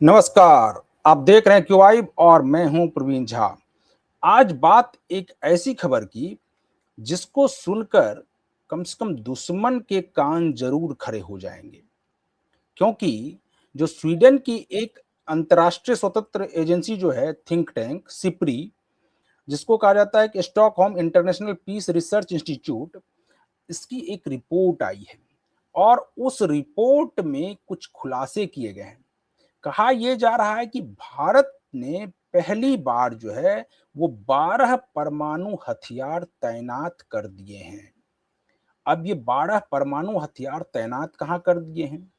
नमस्कार। आप देख रहे हैं क्यूआई और मैं हूं प्रवीण झा। आज बात एक ऐसी खबर की जिसको सुनकर कम से कम दुश्मन के कान जरूर खड़े हो जाएंगे, क्योंकि जो स्वीडन की एक अंतर्राष्ट्रीय स्वतंत्र एजेंसी जो है थिंक टैंक सिप्री, जिसको कहा जाता है कि Stockholm International Peace Research Institute, इसकी एक रिपोर्ट आई है और उस रिपोर्ट में कुछ खुलासे किए गए हैं। कहा यह जा रहा है कि भारत ने पहली बार जो है वो 12 परमाणु हथियार तैनात कर दिए हैं। अब ये 12 परमाणु हथियार तैनात कहां कर दिए हैं?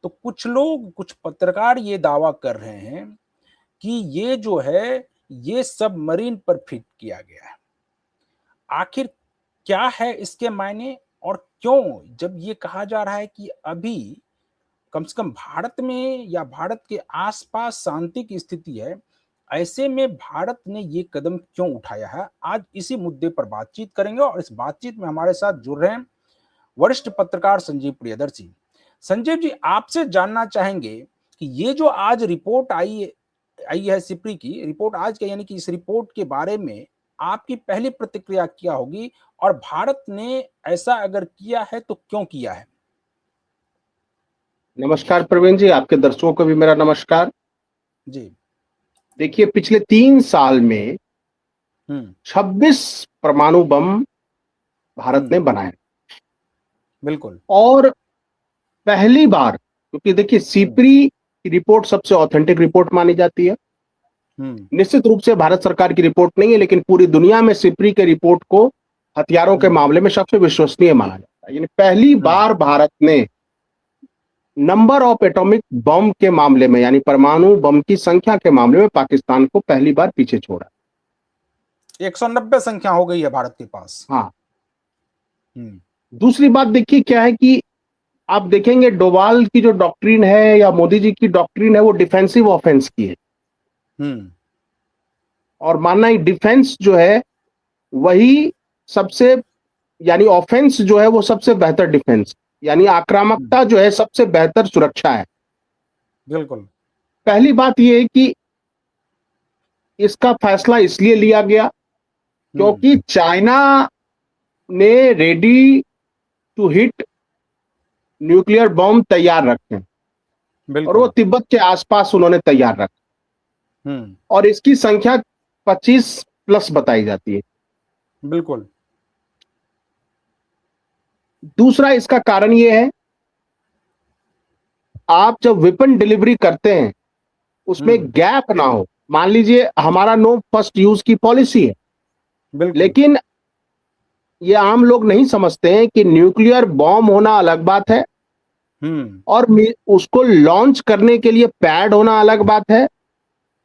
तो कुछ लोग, कुछ पत्रकार ये दावा कर रहे हैं कि ये जो है ये सबमरीन पर फिट किया गया है। आखिर क्या है इसके मायने, और क्यों जब ये कहा जा रहा है कि अभी कम से कम भारत में या भारत के आसपास शांति की स्थिति है, ऐसे में भारत ने ये कदम क्यों उठाया है? आज इसी मुद्दे पर बातचीत करेंगे और इस बातचीत में हमारे साथ जुड़ रहे हैं वरिष्ठ पत्रकार संजीव प्रियदर्शी। संजीव जी, आपसे जानना चाहेंगे कि ये जो आज रिपोर्ट आई आई है, सिप्री की रिपोर्ट आज के, यानी कि इस रिपोर्ट के बारे में आपकी पहली प्रतिक्रिया क्या होगी, और भारत ने ऐसा अगर किया है तो क्यों किया है? नमस्कार प्रवीण जी, आपके दर्शकों को भी मेरा नमस्कार। जी। देखिए, पिछले 3 साल में 26 परमाणु बम भारत ने बनाए बिल्कुल। और पहली बार, क्योंकि देखिए सिपरी की रिपोर्ट सबसे ऑथेंटिक रिपोर्ट मानी जाती है। निश्चित रूप से भारत सरकार की रिपोर्ट नहीं है, लेकिन पूरी दुनिया में सिपरी के रिपोर्ट को हथियारों के मामले में सबसे विश्वसनीय माना जाता है। यानी पहली बार भारत ने नंबर ऑफ एटॉमिक बम के मामले में, यानी परमाणु बम की संख्या के मामले में पाकिस्तान को पहली बार पीछे छोड़ा। 190 संख्या हो गई है भारत के पास। हाँ। दूसरी बात देखिए क्या है कि आप देखेंगे डोवाल की जो डॉक्ट्रिन है या मोदी जी की डॉक्ट्रिन है, वो डिफेंसिव ऑफेंस की है। और मानना ही डिफेंस जो है वही सबसे, यानी ऑफेंस जो है वो सबसे बेहतर डिफेंस, यानी आक्रामकता जो है सबसे बेहतर सुरक्षा है। बिल्कुल। पहली बात यह है कि इसका फैसला इसलिए लिया गया क्योंकि चाइना ने ready to hit nuclear bomb तैयार रखे और वो तिब्बत के आसपास उन्होंने तैयार रखा और इसकी संख्या 25 प्लस बताई जाती है। बिल्कुल। दूसरा इसका कारण यह है, आप जब वेपन डिलीवरी करते हैं उसमें गैप ना हो। मान लीजिए हमारा नो फर्स्ट यूज की पॉलिसी है, लेकिन ये आम लोग नहीं समझते हैं कि न्यूक्लियर बॉम्ब होना अलग बात है और उसको लॉन्च करने के लिए पैड होना अलग बात है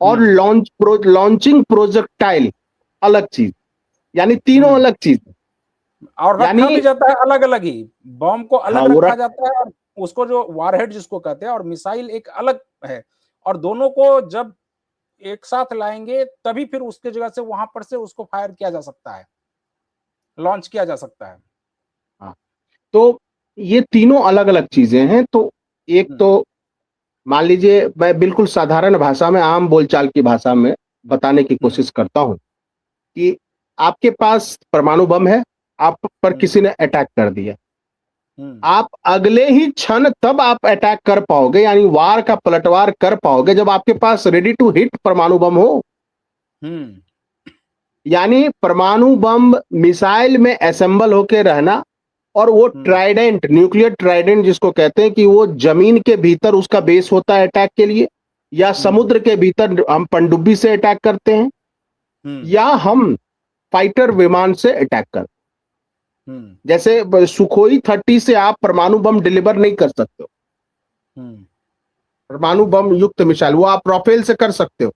और लॉन्चिंग प्रोजेक्टाइल अलग चीज, यानी तीनों अलग चीज। और रखा भी जाता है अलग अलग ही, बम को अलग रखा जाता है और उसको जो वारहेड जिसको कहते हैं और मिसाइल एक अलग है, और दोनों को जब एक साथ लाएंगे तभी फिर उसके जगह से वहां पर से उसको फायर किया जा सकता है, लॉन्च किया जा सकता है। हाँ, तो ये तीनों अलग अलग चीजें हैं। तो एक तो मान लीजिए, मैं बिल्कुल साधारण भाषा में, आम बोलचाल की भाषा में बताने की कोशिश करता हूं कि आपके पास परमाणु बम है, आप पर किसी ने अटैक कर दिया, आप अगले ही क्षण तब आप अटैक कर पाओगे, यानी वार का पलटवार कर पाओगे जब आपके पास रेडी टू हिट परमाणु बम हो। यानी परमाणु बम मिसाइल में असेंबल होके रहना और वो ट्राइडेंट, न्यूक्लियर ट्राइडेंट जिसको कहते हैं, कि वो जमीन के भीतर उसका बेस होता है अटैक के लिए, या समुद्र के भीतर हम पनडुब्बी से अटैक करते हैं, या हम फाइटर विमान से अटैक करते हैं। जैसे सुखोई 30 से आप परमाणु बम डिलीवर नहीं कर सकते हो, परमाणु बम युक्त मिसाइल वो आप राफेल से कर सकते हो।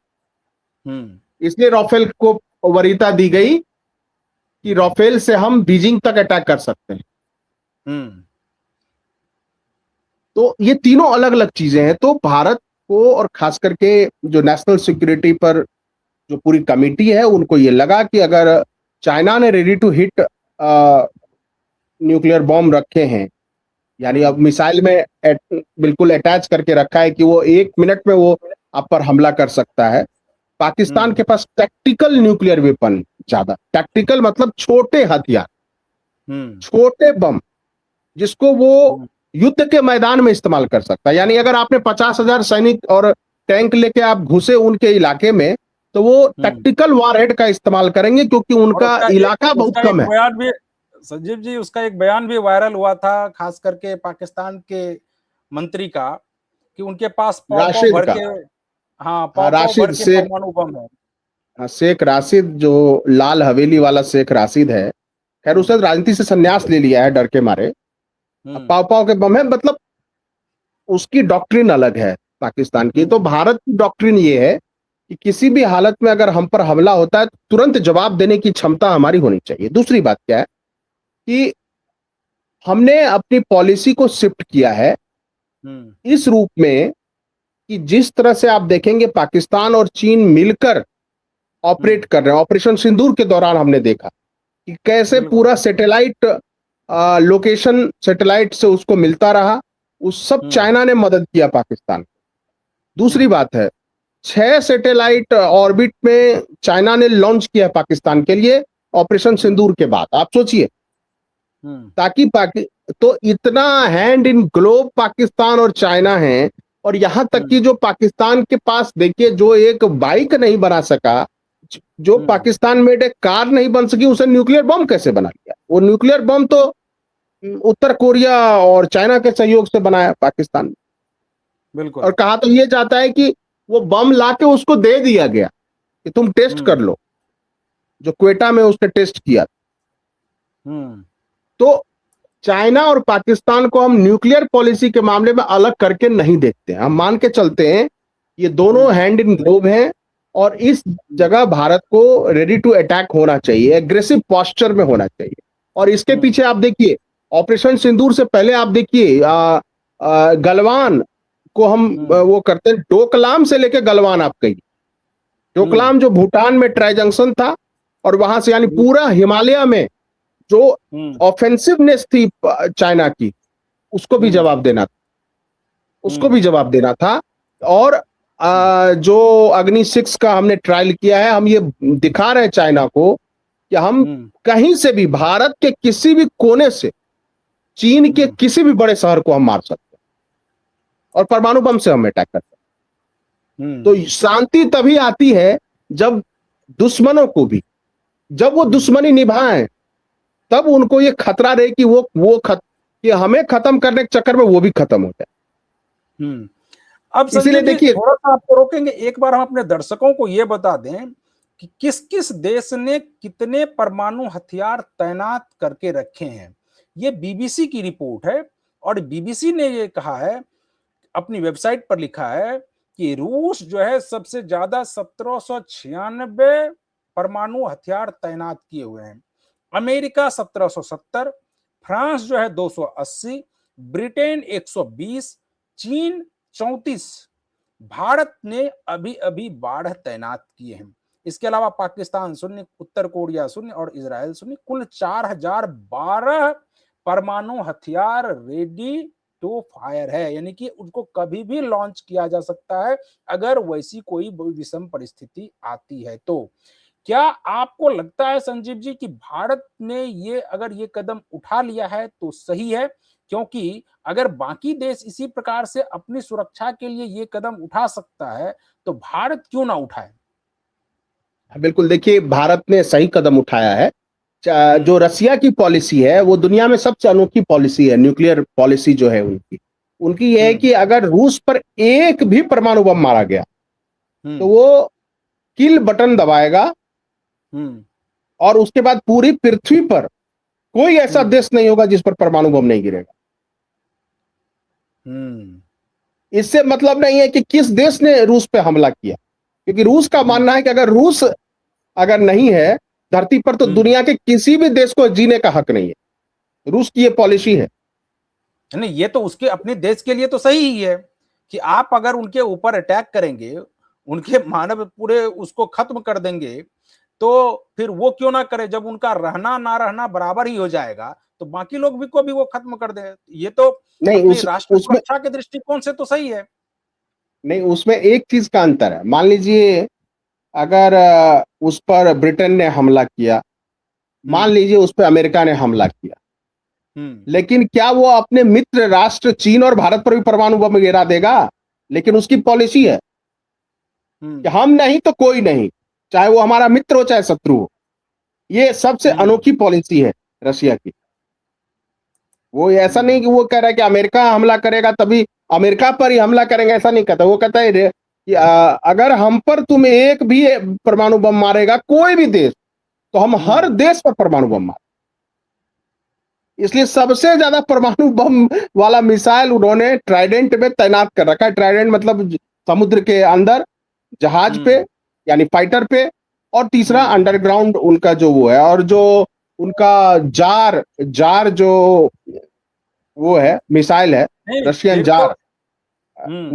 इसलिए राफेल को वरीयता दी गई कि राफेल से हम बीजिंग तक अटैक कर सकते हैं। तो ये तीनों अलग अलग चीजें हैं। तो भारत को, और खास करके जो नेशनल सिक्योरिटी पर जो पूरी कमेटी है, उनको ये लगा कि अगर चाइना ने ready to hit nuclear bomb रखे हैं यानी अब मिसाइल में बिल्कुल अटैच करके रखा है कि वो 1 मिनट में वो आप पर हमला कर सकता है। पाकिस्तान के पास टैक्टिकल न्यूक्लियर वेपन, ज्यादा टैक्टिकल मतलब छोटे हथियार, छोटे बम, जिसको वो युद्ध के मैदान में इस्तेमाल कर सकता है। यानी अगर आपने 50,000 सैनिक और टैंक लेके आप घुसे उनके इलाके में, तो वो टैक्टिकल वॉरहेड का इस्तेमाल करेंगे, क्योंकि उनका इलाका बहुत कम है। बयान भी, संजीव जी, उसका एक बयान भी वायरल हुआ था, खास करके पाकिस्तान के मंत्री का, कि उनके पास पौ राशिद भर का, के, हाँ, पौ राशिद भर के शेख, परमाणु बम है। शेख राशिद, जो लाल हवेली वाला शेख राशिद है, खैर उसने राजनीति से संन्यास ले लिया है डर के मारे। पाव पाव के बम है, मतलब उसकी डॉक्ट्रिन अलग है पाकिस्तान की। तो भारत की डॉक्ट्रिन ये है कि किसी भी हालत में अगर हम पर हमला होता है, तुरंत जवाब देने की क्षमता हमारी होनी चाहिए। दूसरी बात क्या है कि हमने अपनी पॉलिसी को शिफ्ट किया है इस रूप में कि जिस तरह से आप देखेंगे पाकिस्तान और चीन मिलकर ऑपरेट कर रहे हैं। ऑपरेशन सिंदूर के दौरान हमने देखा कि कैसे पूरा सैटेलाइट लोकेशन सैटेलाइट से उसको मिलता रहा, उस सब चाइना ने मदद किया पाकिस्तान को। दूसरी बात है, 6 सैटेलाइट ऑर्बिट में चाइना ने लॉन्च किया पाकिस्तान के लिए ऑपरेशन सिंदूर के बाद। आप सोचिए, ताकि तो इतना हैंड इन ग्लोब पाकिस्तान और चाइना है। और यहां तक कि जो पाकिस्तान के पास देखिए, जो एक बाइक नहीं बना सका, जो पाकिस्तान में एक कार नहीं बन सकी, उसे न्यूक्लियर बम कैसे बना लिया? वो न्यूक्लियर बम तो उत्तर कोरिया और चाइना के सहयोग से बनाया पाकिस्तान। बिल्कुल। और कहा तो ये जाता है कि वो बम लाके उसको दे दिया गया कि तुम टेस्ट कर लो, जो क्वेटा में उसने टेस्ट किया। तो चाइना और पाकिस्तान को हम न्यूक्लियर पॉलिसी के मामले में अलग करके नहीं देखते हैं। हम मान के चलते हैं ये दोनों हैंड इन ग्लोव हैं, और इस जगह भारत को रेडी टू अटैक होना चाहिए, एग्रेसिव पोस्चर में होना चाहिए। और इसके पीछे आप देखिए, ऑपरेशन सिंदूर से पहले आप देखिए गलवान को हम वो करते हैं, डोकलाम से लेके गलवान। आप कहिए डोकलाम जो भूटान में ट्राई जंक्शन था, और वहां से यानी पूरा हिमालय में जो ऑफेंसिवनेस थी चाइना की, उसको भी जवाब देना था, उसको भी जवाब देना था। और जो अग्नि 6 का हमने ट्रायल किया है, हम ये दिखा रहे हैं चाइना को कि हम कहीं से भी, भारत के किसी भी कोने से चीन के किसी भी बड़े शहर को हम मार सकते हैं, और परमाणु बम से हम अटैक करते हैं। तो शांति तभी आती है जब दुश्मनों को भी, जब वो दुश्मनी निभाएं, तब उनको ये खतरा रहे कि कि हमें खत्म करने के चक्कर में वो भी खत्म हो जाए। अब इसीलिए देखिए, थोड़ा सा आपको रोकेंगे, एक बार हम अपने दर्शकों को ये बता दें कि किस किस देश ने कितने परमाणु हथियार तैनात करके रखे हैं। ये बीबीसी की रिपोर्ट है, और बीबीसी ने ये कहा है, अपनी वेबसाइट पर लिखा है कि रूस जो है सबसे ज्यादा 1796 परमाणु हथियार तैनात किए हुए हैं, अमेरिका 1770, फ्रांस जो है 280, ब्रिटेन 120, चीन 34, भारत ने अभी अभी 12 तैनात किए हैं। इसके अलावा पाकिस्तान 0, उत्तर कोरिया 0 और इजराइल 0, कुल 4012 परमाणु हथियार रेडी टू फायर है, यानी कि उनको कभी भी लॉन्च किया जा सकता है अगर वैसी कोई विषम परिस्थिति आती है तो। क्या आपको लगता है संजीव जी कि भारत ने ये, अगर ये कदम उठा लिया है तो सही है? क्योंकि अगर बाकी देश इसी प्रकार से अपनी सुरक्षा के लिए ये कदम उठा सकता है, तो भारत क्यों ना उठाए? बिल्कुल, देखिए भारत ने सही कदम उठाया है। जो रसिया की पॉलिसी है, वो दुनिया में सबसे अनोखी पॉलिसी है, न्यूक्लियर पॉलिसी जो है उनकी ये है कि अगर रूस पर एक भी परमाणु बम मारा गया तो वो किल बटन दबाएगा, और उसके बाद पूरी पृथ्वी पर कोई ऐसा देश नहीं होगा जिस पर परमाणु बम नहीं गिरेगा। इससे मतलब नहीं है कि किस देश ने रूस पे हमला किया, क्योंकि रूस का मानना है कि अगर रूस अगर नहीं है धरती पर, तो दुनिया के किसी भी देश को जीने का हक नहीं है। रूस की ये पॉलिसी है। नहीं, ये तो उसके अपने देश के लिए तो सही ही है कि आप अगर उनके ऊपर अटैक करेंगे, उनके मानव पूरे उसको खत्म कर देंगे, तो फिर वो क्यों ना करे, जब उनका रहना ना रहना बराबर ही हो जाएगा, तो बाकी लोग भी को भी वो खत्म कर दें। ये तो नहीं अपनी उस राष्ट्र उसमें सुरक्षा के दृष्टिकोण से तो सही है। नहीं, उसमें एक चीज का अंतर है। मान लीजिए अगर उस पर ब्रिटेन ने हमला किया, मान हुँ, लीजिए उस पर अमेरिका ने हमला किया, हुँ, लेकिन क्या वो अपने मित्र राष्ट्र चीन और भारत पर भी परमाणु बम गिरा देगा? लेकिन उसकी पॉलिसी है कि हुँ, हम नहीं तो कोई नहीं, चाहे वो हमारा मित्र हो चाहे शत्रु हो। ये सबसे हुँ, अनोखी पॉलिसी है रशिया की। वो ऐसा नहीं हुँ, कि वो कह रहा है कि अमेरिका हमला करेगा तभी अमेरिका पर ही हमला करेंगे, ऐसा नहीं कहता। वो कहता है कि अगर हम पर तुम एक भी परमाणु बम मारेगा कोई भी देश, तो हम हर हुँ, देश पर परमाणु बम मार। इसलिए सबसे ज्यादा परमाणु बम वाला मिसाइल उन्होंने ट्राइडेंट में तैनात कर रखा है। ट्राइडेंट मतलब समुद्र के अंदर जहाज पे, हुँ, यानी फाइटर पे, और तीसरा हुँ, अंडरग्राउंड उनका जो वो है, और जो उनका जार जार जो वो है मिसाइल है, नहीं, रशियन एक तो जार, हुँ,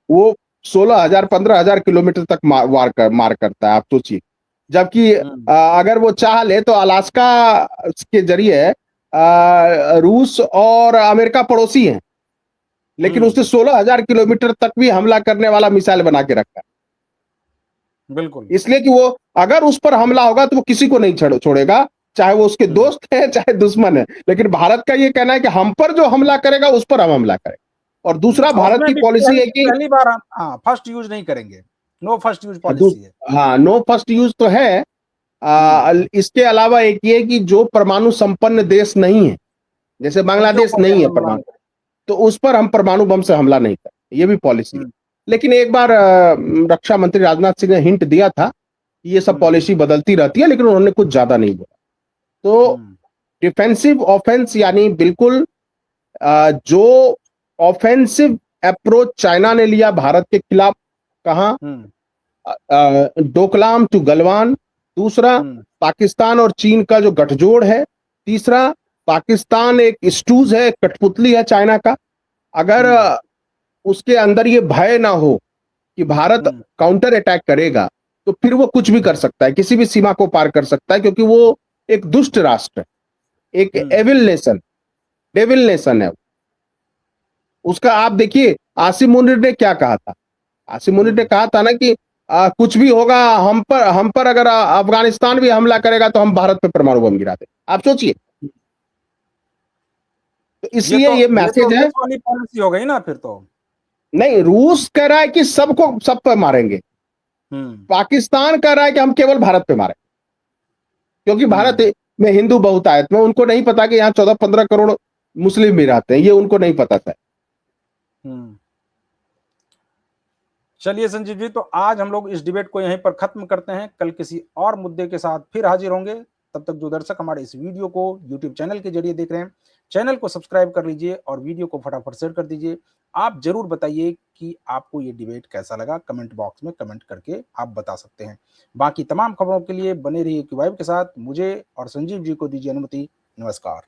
वो 16,000 15,000 किलोमीटर तक मार करता है, आप सोचिए। जबकि हुँ, अगर वो चाह ले तो अलास्का के जरिए रूस और अमेरिका पड़ोसी हैं, लेकिन हुँ, उसने 16,000 किलोमीटर तक भी हमला करने वाला मिसाइल बना के रखा है। बिल्कुल, इसलिए कि वो अगर उस पर हमला होगा तो वो किसी को नहीं छोड़ेगा, चाहे वो उसके हुँ। दोस्त है चाहे दुश्मन है। लेकिन भारत का ये कहना है कि हम पर जो हमला करेगा उस पर हम हमला करेंगे। और दूसरा और भारत उसमें की भी पॉलिसी है कि पहली बार हम फर्स्ट यूज़ नहीं करेंगे। नो फर्स्ट यूज़ दू पॉलिसी है। हाँ, नो फर्स्ट यूज तो है। हुँ, इसके अलावा एक ये कि जो परमाणु संपन्न देश नहीं है, जैसे उनके बांग्लादेश ऊपर भी नहीं है हमला परमाणु, नहीं करेंगे। तो उस पर हम परमाणु बम से हमला नहीं करें, ये भी पॉलिसी है। हुँ, लेकिन एक बार रक्षा मंत्री राजनाथ सिंह ने हिंट दिया था कि ये सब हुँ, पॉलिसी बदलती रहती है, लेकिन उन्होंने कुछ ज्यादा नहीं बोला। तो हुँ, डिफेंसिव ऑफेंस यानी बिल्कुल जो ऑफेंसिव अप्रोच चाइना ने लिया भारत के खिलाफ, कहा हुँ, डोकलाम टू गलवान, दूसरा हुँ, पाकिस्तान और चीन का जो गठजोड़ है, तीसरा पाकिस्तान एक स्टूज है, कठपुतली है चाइना का। अगर हुँ, उसके अंदर ये भय ना हो कि भारत हुँ, काउंटर अटैक करेगा, तो फिर वो कुछ भी कर सकता है, किसी भी सीमा को पार कर सकता है, क्योंकि वो एक दुष्ट राष्ट्र है, एक हुँ, एविल नेशन, डेविल नेशन है। उसका आप देखिए आसिम मुनीर ने क्या कहा था। आसिम मुनीर ने हुँ। कहा था ना कि कुछ भी होगा, हम पर अगर अफगानिस्तान भी हमला करेगा तो हम भारत पे परमाणु बम गिरा दें। आप सोचिए। तो इसलिए ये ये तो मैसेज है। रूस वाली पॉलिसी हो गई ना फिर तो। नहीं, रूस कह रहा है कि सबको सब पे मारेंगे, हुँ, पाकिस्तान कह रहा है कि हम केवल भारत पे मारेंगे, क्योंकि भारत हुँ, में हिंदू बहुतायत में उनको नहीं पता कि यहाँ 14-15 करोड़ मुस्लिम भी रहते हैं, ये उनको नहीं पता था। हुँ। चलिए संजीव जी, तो आज हम लोग इस डिबेट को यहीं पर खत्म करते हैं। कल किसी और मुद्दे के साथ फिर हाजिर होंगे। तब तक जो दर्शक हमारे इस वीडियो को यूट्यूब चैनल के ज़रिए देख रहे हैं, चैनल को सब्सक्राइब कर लीजिए और वीडियो को फटाफट शेयर कर दीजिए। आप ज़रूर बताइए कि आपको ये डिबेट कैसा लगा? कमेंट बॉक्स में कमेंट करके आप बता सकते हैं। बाकी तमाम खबरों के लिए बने रहिए क्यूवाइब के साथ। मुझे और संजीव जी को दीजिए अनुमति। नमस्कार।